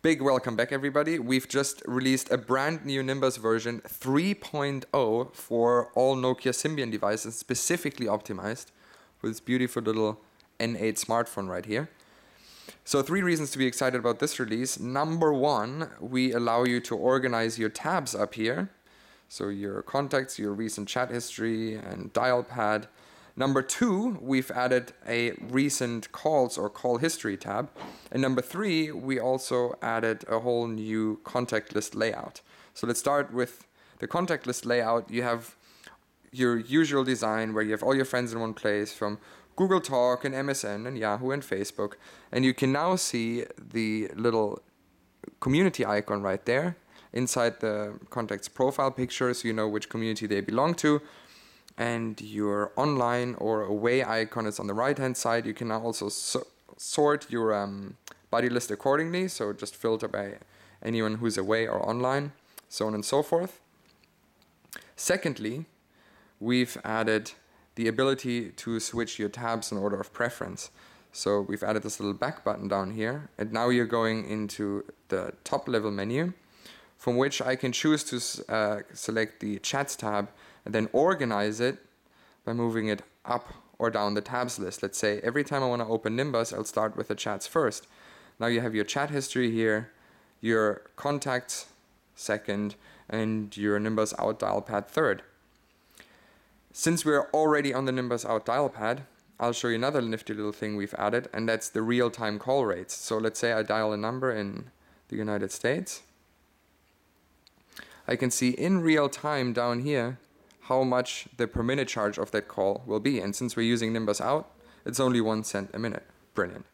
Big welcome back, everybody. We've just released a brand new Nimbuzz version 3.0 for all Nokia Symbian devices, specifically optimized with this beautiful little N8 smartphone right here. So 3 reasons to be excited about this release. Number 1, we allow you to organize your tabs up here. So your contacts, your recent chat history, and dial pad. Number 2, we've added a recent calls or call history tab. And number 3, we also added a whole new contact list layout. So let's start with the contact list layout. You have your usual design where you have all your friends in one place from Google Talk and MSN and Yahoo and Facebook. And you can now see the little community icon right there inside the contact's profile picture, so you know which community they belong to. And your online or away icon is on the right hand side. You can now also sort your buddy list accordingly, so just filter by anyone who's away or online, so on and so forth. Secondly, we've added the ability to switch your tabs in order of preference. So we've added this little back button down here, and now you're going into the top level menu, from which I can choose to select the Chats tab and then organize it by moving it up or down the tabs list. Let's say every time I want to open Nimbuzz, I'll start with the chats first. Now you have your chat history here, your contacts second, and your NimbuzzOut dial pad third. Since we're already on the NimbuzzOut dial pad, I'll show you another nifty little thing we've added, and that's the real-time call rates. So let's say I dial a number in the United States. I can see in real time down here how much the per minute charge of that call will be. And since we're using NimbuzzOut, it's only 1 cent a minute. Brilliant.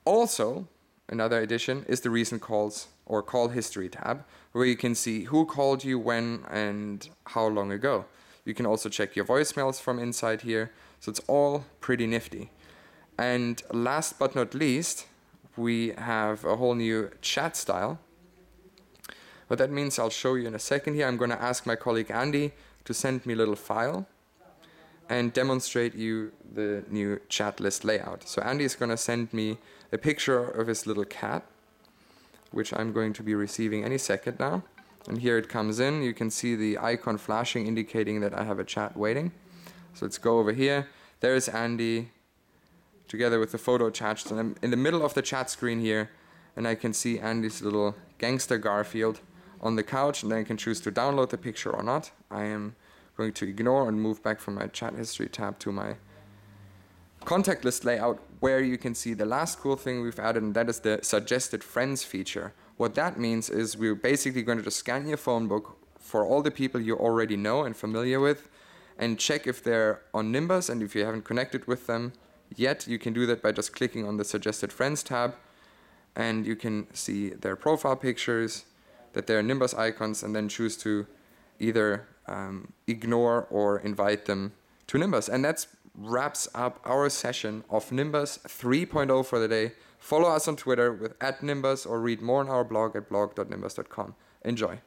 Also, another addition is the recent calls or call history tab, where you can see who called you, when, and how long ago. You can also check your voicemails from inside here. So it's all pretty nifty. And last but not least, we have a whole new chat style. What that means, I'll show you in a second here. I'm going to ask my colleague Andy to send me a little file and demonstrate you the new chat list layout. So Andy is going to send me a picture of his little cat, which I'm going to be receiving any second now. And here it comes in. You can see the icon flashing, indicating that I have a chat waiting. So let's go over here. There's Andy together with the photo attached. And I'm in the middle of the chat screen here, and I can see Andy's little gangster Garfield on the couch, and then I can choose to download the picture or not. I am going to ignore and move back from my chat history tab to my contact list layout, where you can see the last cool thing we've added, and that is the suggested friends feature. What that means is we're basically going to just scan your phone book for all the people you already know and familiar with, and check if they're on Nimbuzz, and if you haven't connected with them yet, you can do that by just clicking on the suggested friends tab, and you can see their profile pictures, that they're Nimbuzz icons, and then choose to either ignore or invite them to Nimbuzz. And that wraps up our session of Nimbuzz 3.0 for the day. Follow us on Twitter with @Nimbuzz or read more on our blog at blog.nimbuzz.com. Enjoy.